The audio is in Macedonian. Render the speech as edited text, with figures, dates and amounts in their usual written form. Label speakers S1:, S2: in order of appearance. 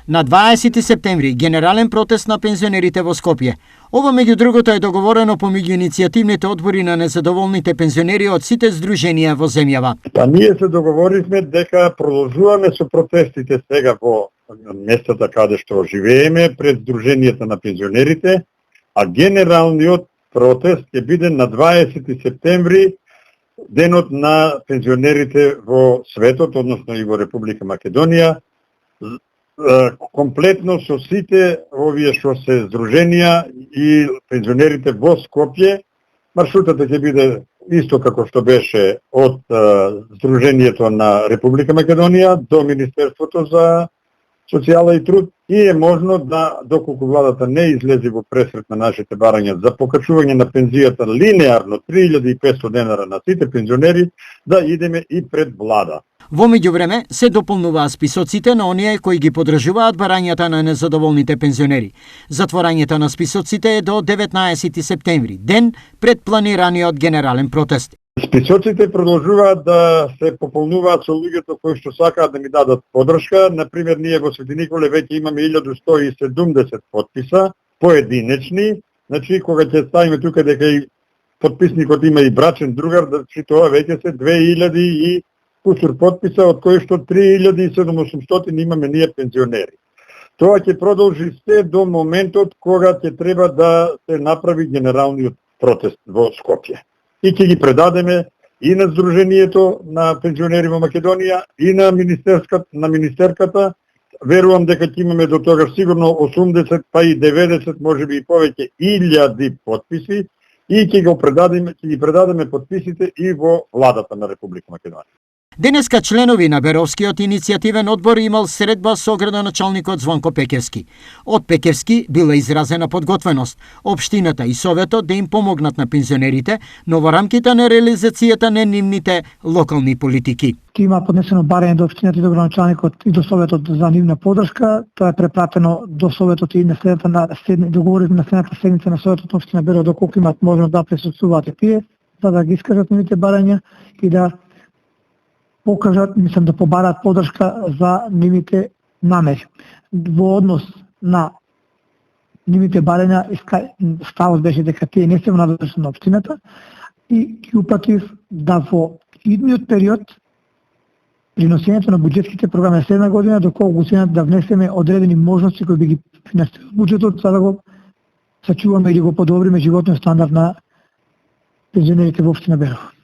S1: На 20 септември генерален протест на пензионерите во Скопје. Ова меѓу другото е договорено помеѓу иницијативните одбори на незадоволните пензионери од сите здруженија во земјава.
S2: Па ние се договоривме дека продолжуваме со протестите сега во местата каде што живееме пред здруженијата на пензионерите, а генералниот протест ќе биде на 20 септември, денот на пензионерите во светот, односно и во Република Македонија, комплетно со сите овие што се здруженија и пензионерите во Скопје. Маршрутата ќе биде исто како што беше од Здруженијето на Република Македонија до Министерството за социјала и труд и е можно да, доколку владата не излезе во пресрет на нашите барања за покачување на пензијата линеарно 3500 денара на сите пензионери, да идеме и пред влада.
S1: Во меѓувреме се дополнуваат списоците на оние кои ги подржуваат барањата на незадоволните пензионери. Затворањето на списоците е до 19 септември, ден пред планираниот генерален протест.
S2: Списоците продолжуваат да се пополнуваат со луѓето кои што сакаат да ми дадат подршка. Например, ние во Свети Николе веќе имаме 1170 потписа, поединечни. Значи, кога ќе ставиме тука дека и потписникот има и брачен другар, значи тоа веќе се 2000 и кусур потписа, од кои што 3700 имаме ние пензионери. Тоа ќе продолжи се до моментот кога ќе треба да се направи генералниот протест во Скопје. И ќе ги предадеме и на Здруженијето на пензионери во Македонија, и на министерката. Верувам дека ќе имаме до тогаш сигурно 80, па и 90, можеби и повеќе, 1000 потписи, и ќе ги предадеме потписите и во владата на Република Македонија.
S1: Денеска членови на Беровскиот иницијативен одбор имал средба со градоначалникот Звонко Пекевски. Од Пекевски била изразена подготвеност општината и советот да им помогнат на пензионерите, но во рамките на реализацијата на нивните локални политики.
S3: Има поднесено барање до општината и до градоначалникот и до советот за нивна подршка. Тоа е препратено до советот и на договорите на следната седница на советот на општина Берово, доколку имат можност да присуствуваат и тие, за да ги искажат нивните барања и да покажат, да побараат подршка за нивните намери. Во однос на нивните барања, ставот беше дека тие не се во надležност на општината и ги упатив да во идниот период при носењето на буџетските програми на следна година, доколку да внесеме одредени можности кои би ги финансирали буџетот, за да го сачуваме или го подобриме животниот стандард на пензионерите во општина Берово.